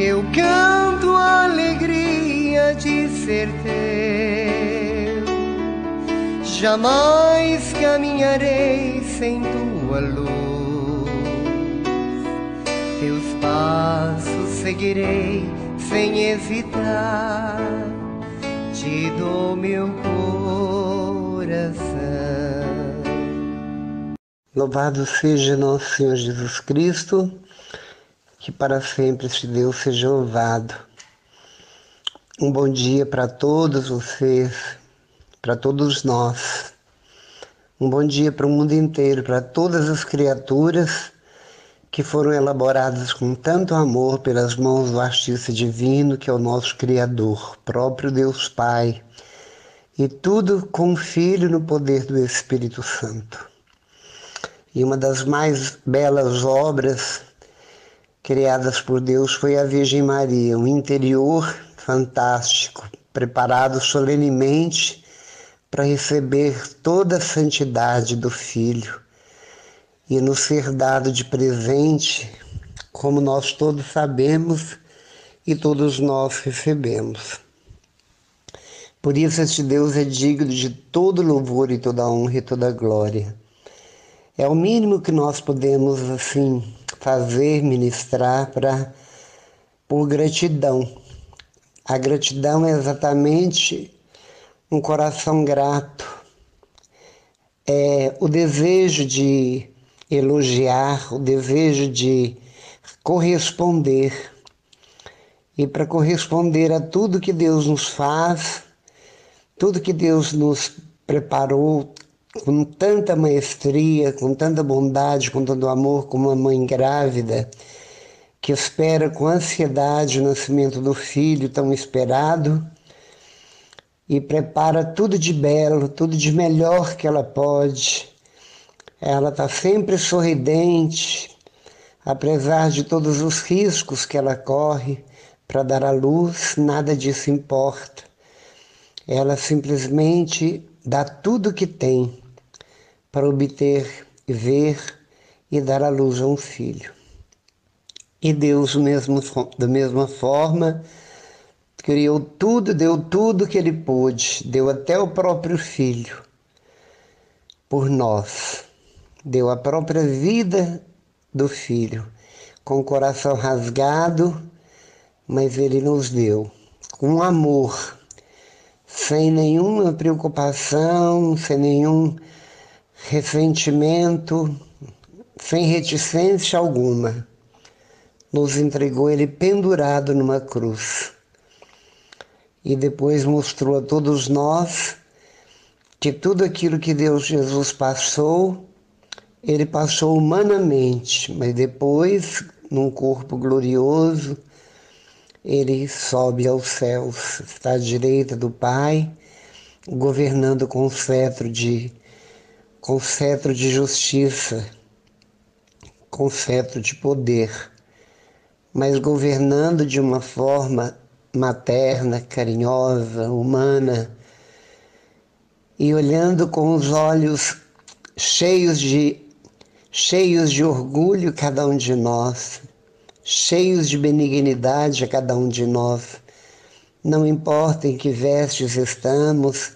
Eu canto a alegria de ser teu. Jamais caminharei sem tua luz. Teus passos seguirei sem hesitar. Te dou meu coração. Louvado seja nosso Senhor Jesus Cristo, que para sempre este Deus seja louvado. Um bom dia para todos vocês, para todos nós. Um bom dia para o mundo inteiro, para todas as criaturas que foram elaboradas com tanto amor pelas mãos do artista divino, que é o nosso Criador, próprio Deus Pai, e tudo com o Filho no poder do Espírito Santo. E uma das mais belas obras criadas por Deus foi a Virgem Maria, um interior fantástico, preparado solenemente para receber toda a santidade do Filho e nos ser dado de presente, como nós todos sabemos e todos nós recebemos. Por isso este Deus é digno de todo louvor e toda honra e toda glória. É o mínimo que nós podemos, assim, fazer, ministrar por gratidão. A gratidão é exatamente um coração grato. É o desejo de elogiar, o desejo de corresponder. E para corresponder a tudo que Deus nos faz, tudo que Deus nos preparou, com tanta maestria, com tanta bondade, com tanto amor, como uma mãe grávida, que espera com ansiedade o nascimento do filho tão esperado e prepara tudo de belo, tudo de melhor que ela pode. Ela está sempre sorridente, apesar de todos os riscos que ela corre para dar à luz, nada disso importa. Ela simplesmente dá tudo o que tem para obter, ver e dar à luz a um filho. E Deus, da mesma forma, criou tudo, deu tudo que Ele pôde, deu até o próprio Filho por nós. Deu a própria vida do Filho, com o coração rasgado, mas Ele nos deu com amor, sem nenhuma preocupação, sem nenhum ressentimento, sem reticência alguma. Nos entregou Ele pendurado numa cruz. E depois mostrou a todos nós que tudo aquilo que Deus Jesus passou, Ele passou humanamente, mas depois, num corpo glorioso, Ele sobe aos céus, está à direita do Pai, governando com cetro de justiça, com cetro de poder, mas governando de uma forma materna, carinhosa, humana, e olhando com os olhos cheios de orgulho cada um de nós, cheios de benignidade a cada um de nós. Não importa em que vestes estamos,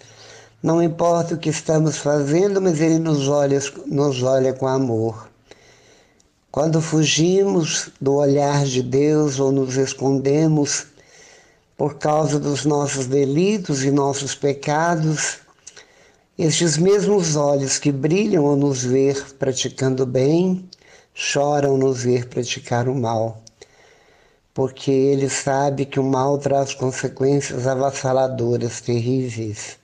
não importa o que estamos fazendo, mas Ele nos olha com amor. Quando fugimos do olhar de Deus ou nos escondemos por causa dos nossos delitos e nossos pecados, estes mesmos olhos que brilham ao nos ver praticando o bem, choram ao nos ver praticar o mal, porque Ele sabe que o mal traz consequências avassaladoras, terríveis.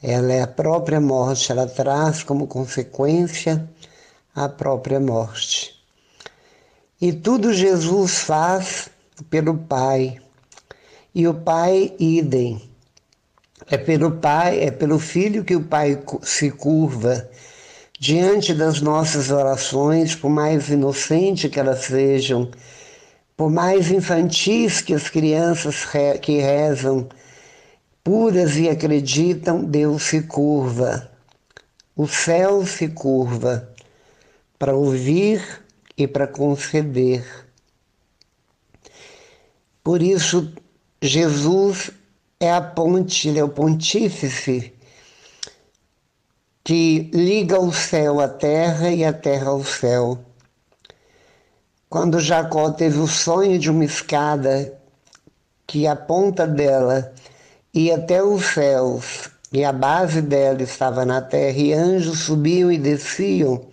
Ela é a própria morte, ela traz como consequência a própria morte. E tudo Jesus faz pelo Pai. E o Pai, idem. É pelo Pai, é pelo Filho que o Pai se curva diante das nossas orações, por mais inocentes que elas sejam, por mais infantis que as crianças que rezam, puras e acreditam, Deus se curva. O céu se curva para ouvir e para conceder. Por isso, Jesus é a ponte, ele é o pontífice que liga o céu à terra e a terra ao céu. Quando Jacó teve o sonho de uma escada que a ponta dela ia até os céus e a base dela estava na terra e anjos subiam e desciam,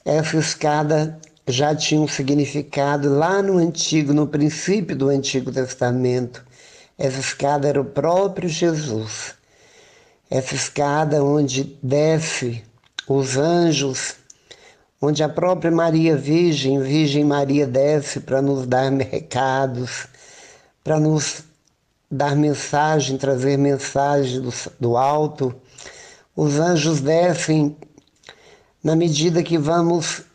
essa escada já tinha um significado lá no princípio do Antigo Testamento. Essa escada era o próprio Jesus. Essa escada onde desce os anjos, onde a própria Maria Virgem Maria desce para nos dar recados, para nos dar mensagem, trazer mensagem do alto. Os anjos descem na medida que vamos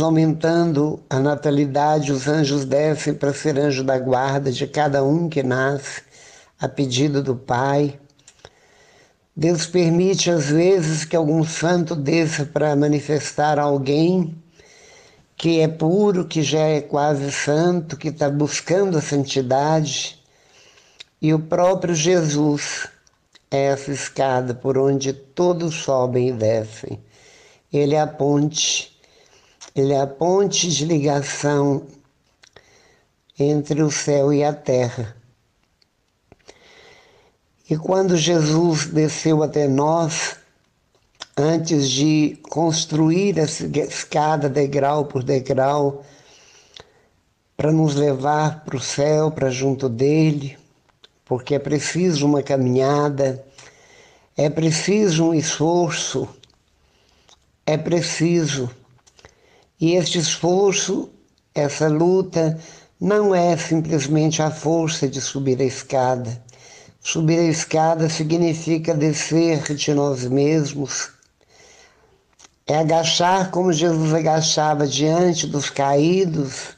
aumentando a natalidade, os anjos descem para ser anjo da guarda de cada um que nasce, a pedido do Pai. Deus permite, às vezes, que algum santo desça para manifestar a alguém que é puro, que já é quase santo, que está buscando a santidade. E o próprio Jesus é essa escada por onde todos sobem e descem. Ele é a ponte de ligação entre o céu e a terra. E quando Jesus desceu até nós, antes de construir essa escada degrau por degrau, para nos levar para o céu, para junto dele, porque é preciso uma caminhada, é preciso um esforço, é preciso. E este esforço, essa luta, não é simplesmente a força de subir a escada. Subir a escada significa descer de nós mesmos, é agachar como Jesus agachava diante dos caídos,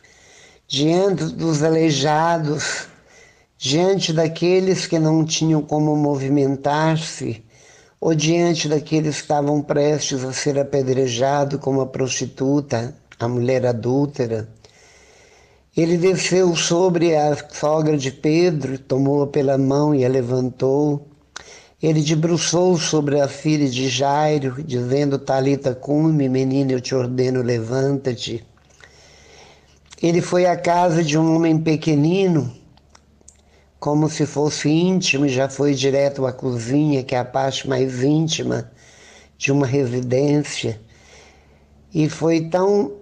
diante dos aleijados, diante daqueles que não tinham como movimentar-se, ou diante daqueles que estavam prestes a ser apedrejados como a prostituta, a mulher adúltera. Ele desceu sobre a sogra de Pedro, tomou-a pela mão e a levantou. Ele debruçou sobre a filha de Jairo, dizendo: Talita cumi, menina, eu te ordeno, levanta-te. Ele foi à casa de um homem pequenino, como se fosse íntimo, e já foi direto à cozinha, que é a parte mais íntima de uma residência. E foi tão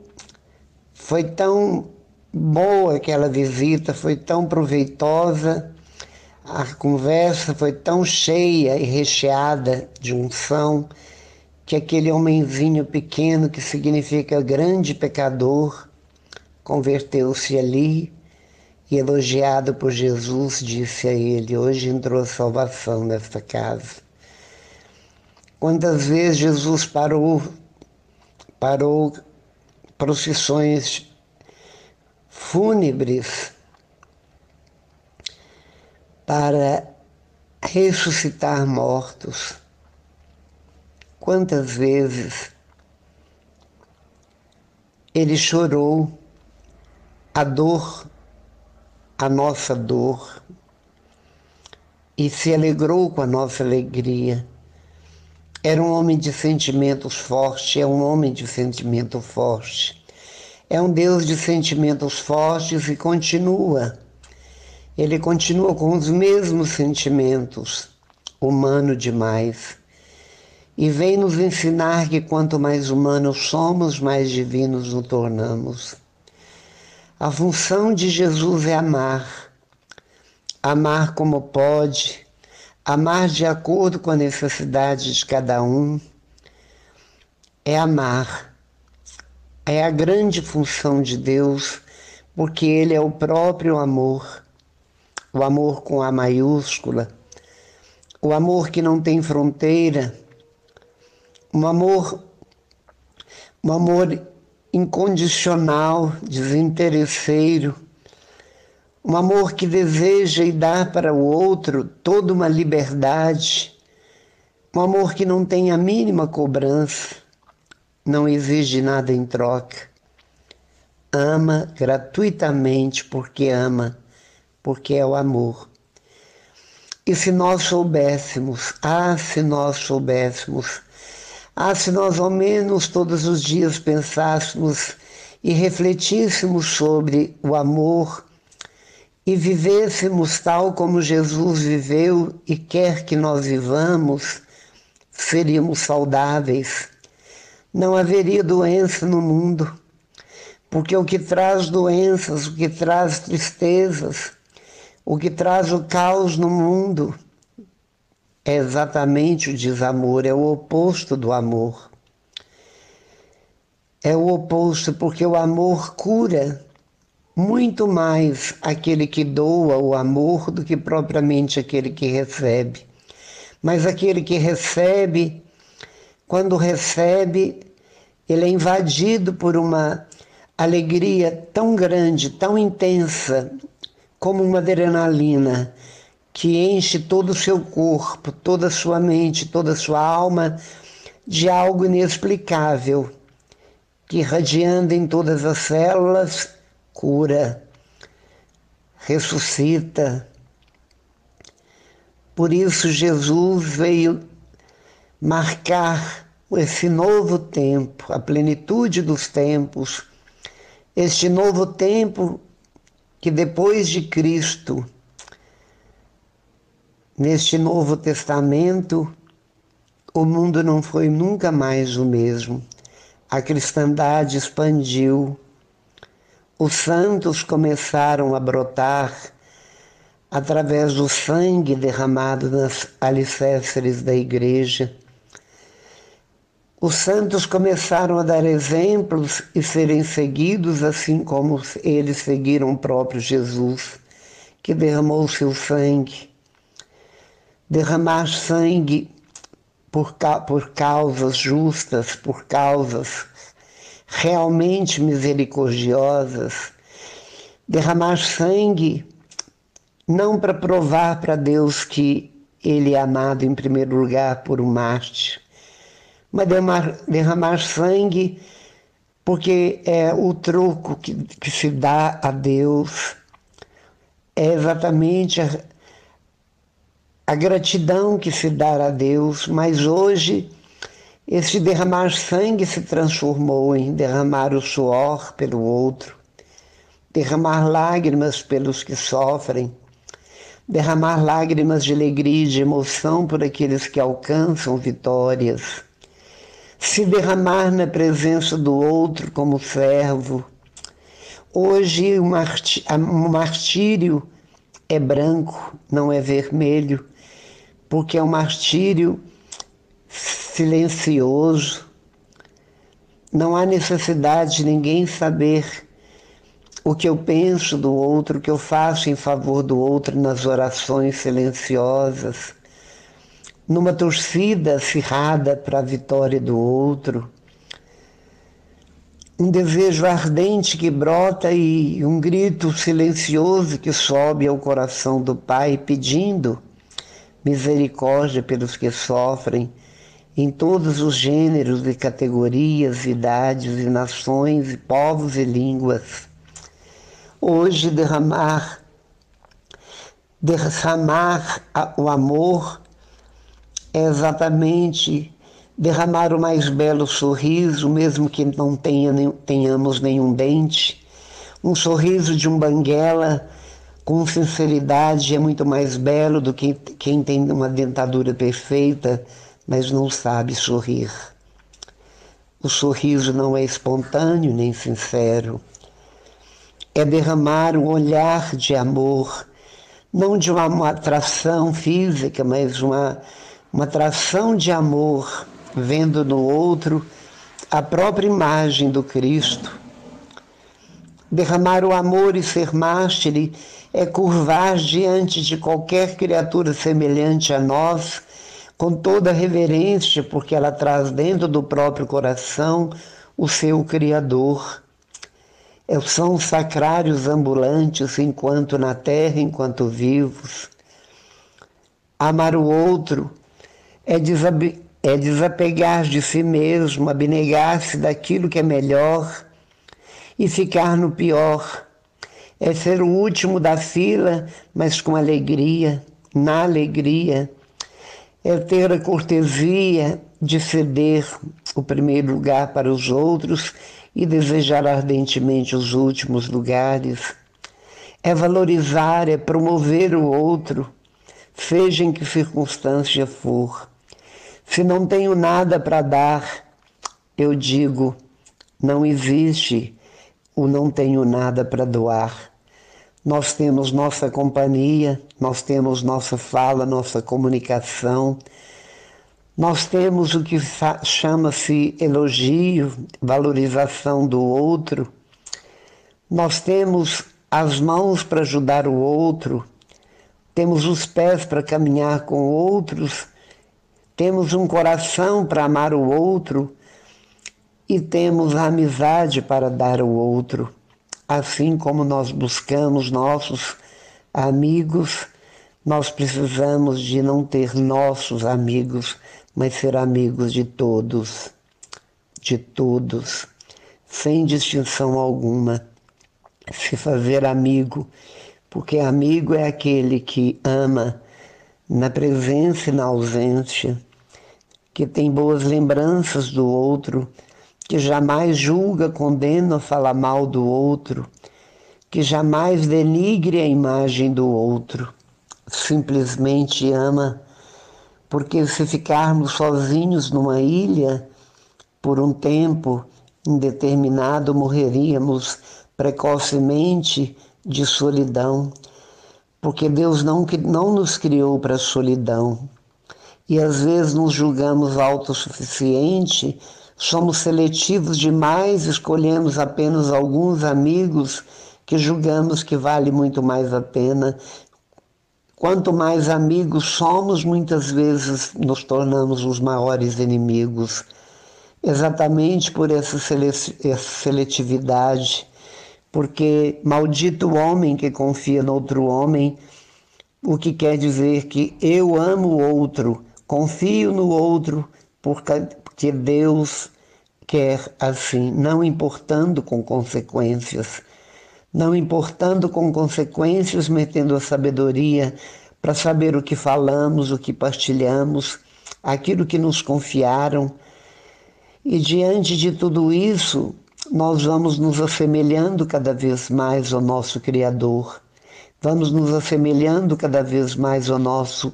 boa aquela visita, foi tão proveitosa, a conversa foi tão cheia e recheada de unção, que aquele homenzinho pequeno, que significa grande pecador, converteu-se ali e, elogiado por Jesus, disse a ele: hoje entrou a salvação nesta casa. Quantas vezes Jesus parou procissões fúnebres para ressuscitar mortos. Quantas vezes ele chorou a nossa dor, e se alegrou com a nossa alegria. Era um homem de sentimentos fortes, é um homem de sentimento forte. É um Deus de sentimentos fortes e continua. Ele continua com os mesmos sentimentos, humano demais. E vem nos ensinar que quanto mais humanos somos, mais divinos nos tornamos. A função de Jesus é amar. Amar como pode, amar de acordo com a necessidade de cada um. É amar. É a grande função de Deus, porque Ele é o próprio amor. O amor com A maiúscula. O amor que não tem fronteira. Um amor incondicional, desinteresseiro. Um amor que deseja e dá para o outro toda uma liberdade. Um amor que não tem a mínima cobrança, não exige nada em troca. ama gratuitamente porque ama, porque é o amor. E se nós soubéssemos, se nós soubéssemos, se nós ao menos todos os dias pensássemos e refletíssemos sobre o amor e vivêssemos tal como Jesus viveu e quer que nós vivamos, seríamos saudáveis. Não haveria doença no mundo, porque o que traz doenças, o que traz tristezas, o que traz o caos no mundo é exatamente o desamor, é o oposto do amor. É o oposto, porque o amor cura muito mais aquele que doa o amor do que propriamente aquele que recebe. Mas aquele que recebe, quando recebe, ele é invadido por uma alegria tão grande, tão intensa, como uma adrenalina, que enche todo o seu corpo, toda a sua mente, toda a sua alma de algo inexplicável, que irradiando em todas as células, cura, ressuscita. Por isso Jesus veio marcar esse novo tempo, a plenitude dos tempos, este novo tempo que depois de Cristo, neste Novo Testamento, o mundo não foi nunca mais o mesmo. A cristandade expandiu, os santos começaram a brotar através do sangue derramado nas alicerces da igreja. Os santos começaram a dar exemplos e serem seguidos, assim como eles seguiram o próprio Jesus, que derramou o seu sangue. Derramar sangue por causas justas, por causas realmente misericordiosas. Derramar sangue não para provar para Deus que Ele é amado em primeiro lugar por um mártir, mas derramar sangue porque é o troco que se dá a Deus, é exatamente a gratidão que se dá a Deus, mas hoje esse derramar sangue se transformou em derramar o suor pelo outro, derramar lágrimas pelos que sofrem, derramar lágrimas de alegria e de emoção por aqueles que alcançam vitórias, se derramar na presença do outro como servo. Hoje o martírio é branco, não é vermelho, porque é um martírio silencioso. Não há necessidade de ninguém saber o que eu penso do outro, o que eu faço em favor do outro nas orações silenciosas, numa torcida acirrada para a vitória do outro. Um desejo ardente que brota e um grito silencioso que sobe ao coração do Pai pedindo misericórdia pelos que sofrem em todos os gêneros e categorias, idades e nações e povos e línguas. Hoje derramar o amor é exatamente derramar o mais belo sorriso, mesmo que não tenhamos nenhum dente. Um sorriso de um banguela com sinceridade é muito mais belo do que quem tem uma dentadura perfeita, mas não sabe sorrir. O sorriso não é espontâneo nem sincero. É derramar um olhar de amor, não de uma atração física, mas uma atração de amor, vendo no outro a própria imagem do Cristo. Derramar o amor e ser mártir é curvar diante de qualquer criatura semelhante a nós, com toda reverência, porque ela traz dentro do próprio coração o seu Criador. São sacrários ambulantes, enquanto na terra, enquanto vivos. Amar o outro é desapegar de si mesmo, abnegar-se daquilo que é melhor e ficar no pior. É ser o último da fila, mas com alegria, na alegria. É ter a cortesia de ceder o primeiro lugar para os outros e desejar ardentemente os últimos lugares. É valorizar, é promover o outro, seja em que circunstância for. Se não tenho nada para dar, eu digo, não existe o não tenho nada para doar. Nós temos nossa companhia, nós temos nossa fala, nossa comunicação, nós temos o que chama-se elogio, valorização do outro, nós temos as mãos para ajudar o outro, temos os pés para caminhar com outros, temos um coração para amar o outro e temos a amizade para dar ao outro. Assim como nós buscamos nossos amigos, nós precisamos de não ter nossos amigos, mas ser amigos de todos, sem distinção alguma. Se fazer amigo, porque amigo é aquele que ama na presença e na ausência, que tem boas lembranças do outro, que jamais julga, condena ou fala mal do outro, que jamais denigre a imagem do outro, simplesmente ama, porque se ficarmos sozinhos numa ilha, por um tempo indeterminado, morreríamos precocemente de solidão, porque Deus não nos criou para a solidão. E às vezes nos julgamos autossuficiente, somos seletivos demais, escolhemos apenas alguns amigos que julgamos que vale muito mais a pena. Quanto mais amigos somos, muitas vezes nos tornamos os maiores inimigos. Exatamente por essa seletividade, porque maldito o homem que confia no outro homem, o que quer dizer que eu amo o outro, confio no outro, porque Deus quer assim, não importando com consequências, metendo a sabedoria para saber o que falamos, o que partilhamos, aquilo que nos confiaram. E diante de tudo isso, nós vamos nos assemelhando cada vez mais ao nosso Criador, vamos nos assemelhando cada vez mais ao nosso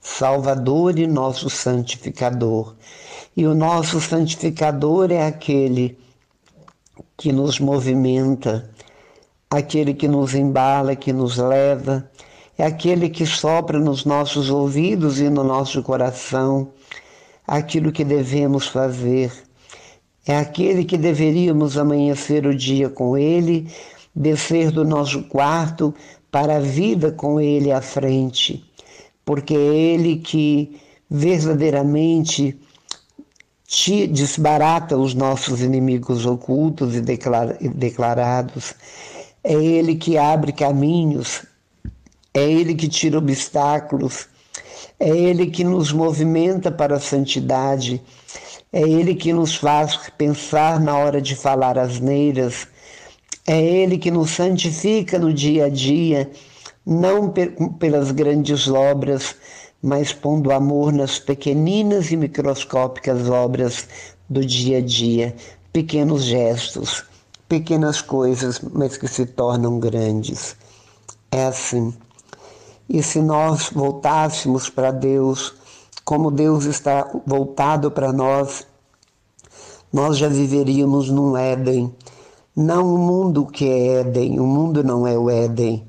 Salvador e nosso Santificador. E o nosso Santificador é aquele que nos movimenta, aquele que nos embala, que nos leva, é aquele que sopra nos nossos ouvidos e no nosso coração aquilo que devemos fazer. É aquele que deveríamos amanhecer o dia com ele, descer do nosso quarto para a vida com ele à frente, porque é ele que verdadeiramente desbarata os nossos inimigos ocultos e declarados. É ele que abre caminhos, é ele que tira obstáculos, é ele que nos movimenta para a santidade, é ele que nos faz pensar na hora de falar asneiras, é ele que nos santifica no dia a dia, não pelas grandes obras, mas pondo amor nas pequeninas e microscópicas obras do dia a dia, pequenos gestos, pequenas coisas, mas que se tornam grandes. É assim. E se nós voltássemos para Deus, como Deus está voltado para nós, nós já viveríamos num Éden. Não o mundo que é Éden, o mundo não é o Éden.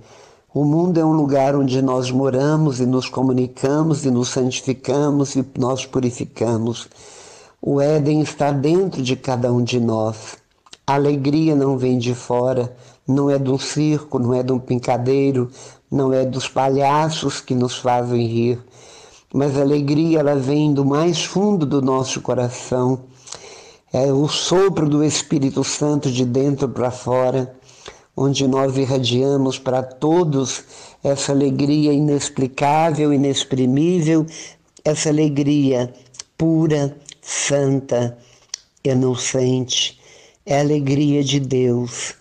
O mundo é um lugar onde nós moramos e nos comunicamos e nos santificamos e nós purificamos. O Éden está dentro de cada um de nós. A alegria não vem de fora, não é do circo, não é de um brincadeiro, não é dos palhaços que nos fazem rir. Mas a alegria, ela vem do mais fundo do nosso coração. É o sopro do Espírito Santo de dentro para fora, onde nós irradiamos para todos essa alegria inexplicável, inexprimível, essa alegria pura, santa, inocente, é a alegria de Deus.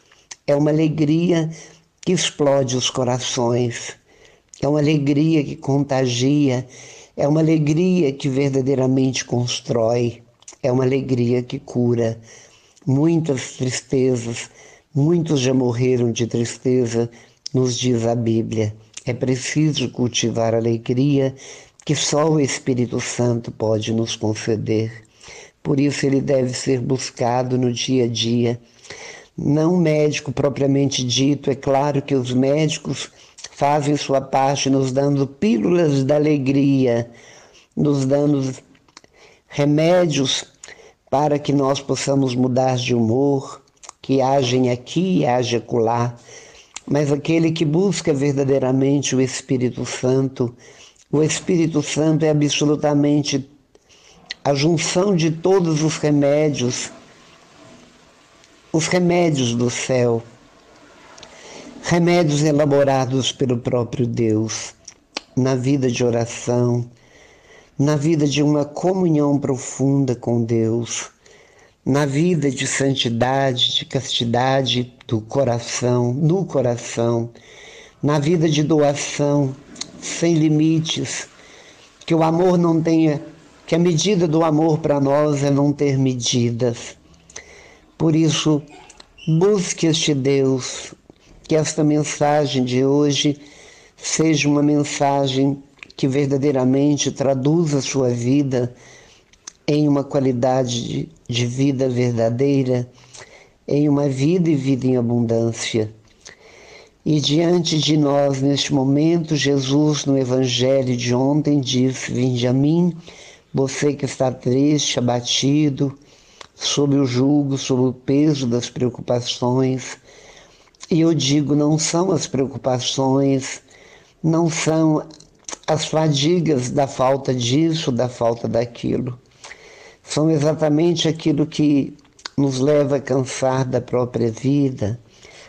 É uma alegria que explode os corações. É uma alegria que contagia. É uma alegria que verdadeiramente constrói. É uma alegria que cura. Muitas tristezas, muitos já morreram de tristeza, nos diz a Bíblia. É preciso cultivar a alegria que só o Espírito Santo pode nos conceder. Por isso ele deve ser buscado no dia a dia. Não médico propriamente dito, é claro que os médicos fazem sua parte nos dando pílulas da alegria, nos dando remédios para que nós possamos mudar de humor, que agem aqui e agem acolá. Mas aquele que busca verdadeiramente o Espírito Santo é absolutamente a junção de todos os remédios do céu, remédios elaborados pelo próprio Deus, na vida de oração, na vida de uma comunhão profunda com Deus, na vida de santidade, de castidade do coração, no coração, na vida de doação, sem limites, que o amor não tenha, que a medida do amor para nós é não ter medidas. Por isso, busque este Deus, que esta mensagem de hoje seja uma mensagem que verdadeiramente traduza a sua vida em uma qualidade de vida verdadeira, em uma vida e vida em abundância. E diante de nós, neste momento, Jesus, no Evangelho de ontem, disse: vinde a mim, você que está triste, abatido, sob o jugo, sob o peso das preocupações. E eu digo, não são as preocupações, não são as fadigas da falta disso, da falta daquilo. São exatamente aquilo que nos leva a cansar da própria vida,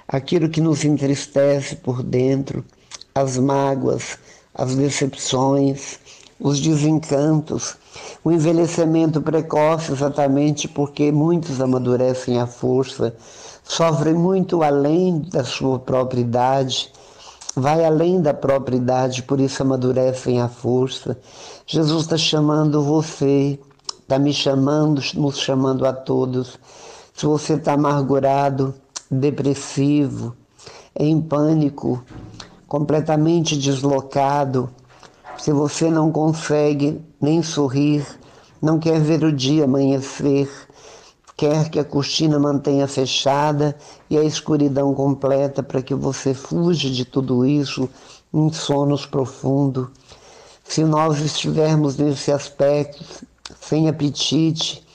aquilo que nos entristece por dentro, as mágoas, as decepções, os desencantos, o envelhecimento precoce, exatamente porque muitos amadurecem à força, sofrem muito além da sua própria idade, vai além da própria idade, por isso amadurecem à força. Jesus está chamando você, está me chamando, nos chamando a todos. Se você está amargurado, depressivo, em pânico, completamente deslocado, se você não consegue nem sorrir, não quer ver o dia amanhecer, quer que a cortina mantenha fechada e a escuridão completa para que você fuja de tudo isso em sonos profundos. Se nós estivermos nesse aspecto, sem apetite,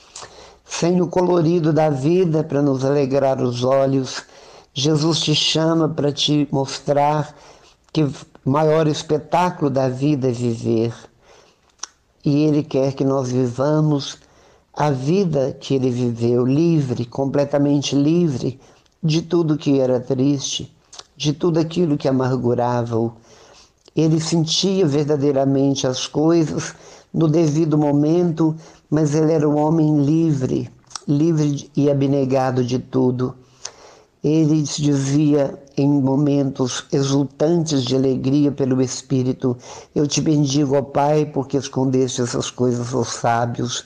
sem o colorido da vida para nos alegrar os olhos, Jesus te chama para te mostrar que o maior espetáculo da vida é viver. E Ele quer que nós vivamos a vida que Ele viveu, livre, completamente livre de tudo que era triste, de tudo aquilo que amargurava-o. Ele sentia verdadeiramente as coisas no devido momento, mas ele era um homem livre, livre e abnegado de tudo. Ele dizia em momentos exultantes de alegria pelo Espírito: eu te bendigo, ó Pai, porque escondeste essas coisas aos sábios,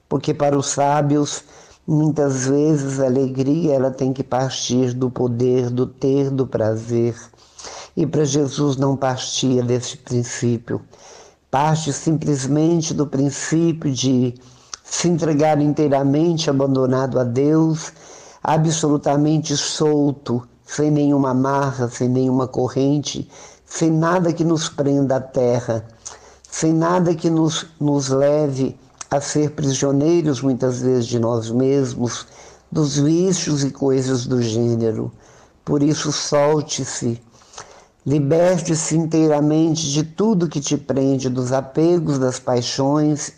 porque para os sábios muitas vezes a alegria ela tem que partir do poder, do ter, do prazer. E para Jesus não partia desse princípio, parte simplesmente do princípio de se entregar inteiramente, abandonado a Deus, absolutamente solto, sem nenhuma amarra, sem nenhuma corrente, sem nada que nos prenda à terra, sem nada que nos leve a ser prisioneiros muitas vezes de nós mesmos, dos vícios e coisas do gênero. Por isso, solte-se, liberte-se inteiramente de tudo que te prende, dos apegos, das paixões,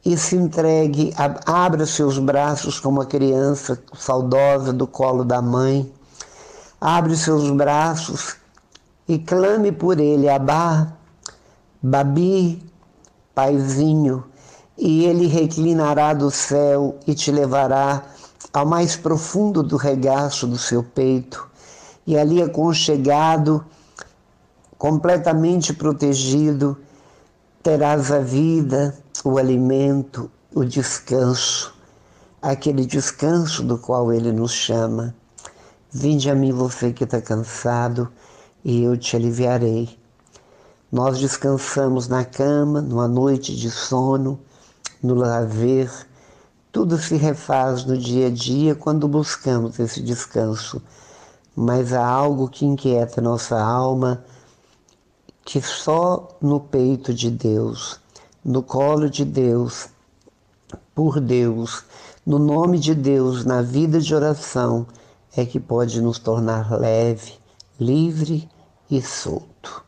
e se entregue, abra seus braços como a criança saudosa do colo da mãe, abre seus braços e clame por ele: Abá, Babi, Paizinho, e ele reclinará do céu e te levará ao mais profundo do regaço do seu peito, e ali aconchegado, completamente protegido, terás a vida, o alimento, o descanso, aquele descanso do qual Ele nos chama. Vinde a mim você que está cansado, e eu te aliviarei. Nós descansamos na cama, numa noite de sono, no lazer. Tudo se refaz no dia a dia quando buscamos esse descanso. Mas há algo que inquieta nossa alma, que só no peito de Deus, no colo de Deus, por Deus, no nome de Deus, na vida de oração, é que pode nos tornar leve, livre e solto.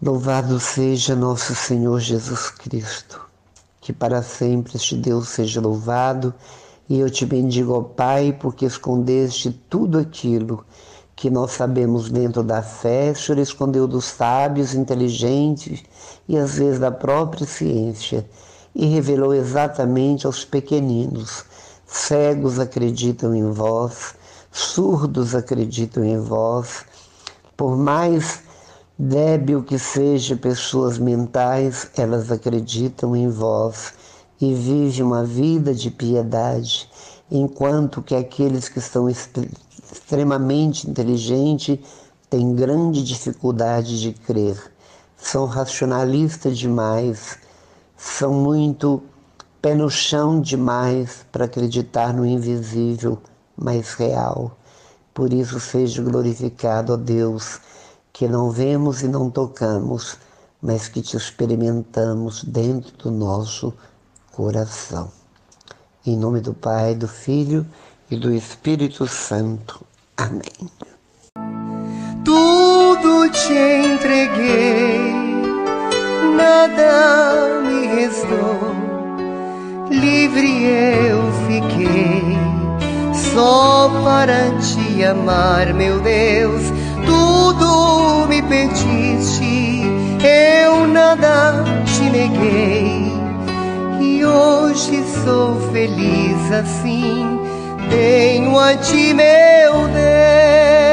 Louvado seja nosso Senhor Jesus Cristo, que para sempre este Deus seja louvado, e eu te bendigo, ó Pai, porque escondeste tudo aquilo que nós sabemos dentro da fé. O Senhor escondeu dos sábios, inteligentes e às vezes da própria ciência, e revelou exatamente aos pequeninos. Cegos acreditam em vós, surdos acreditam em vós. Por mais débil que seja pessoas mentais, elas acreditam em vós e vivem uma vida de piedade, enquanto que aqueles que são extremamente inteligentes têm grande dificuldade de crer. São racionalistas demais, são muito pé no chão demais para acreditar no invisível, mas real. Por isso seja glorificado, ó Deus, que não vemos e não tocamos, mas que te experimentamos dentro do nosso coração. Em nome do Pai, do Filho e do Espírito Santo. Amém. Tudo te entreguei, nada me restou, livre eu fiquei, só para te amar, meu Deus. Tudo me pediste, eu nada te neguei, e hoje sou feliz assim, tenho a ti, meu Deus.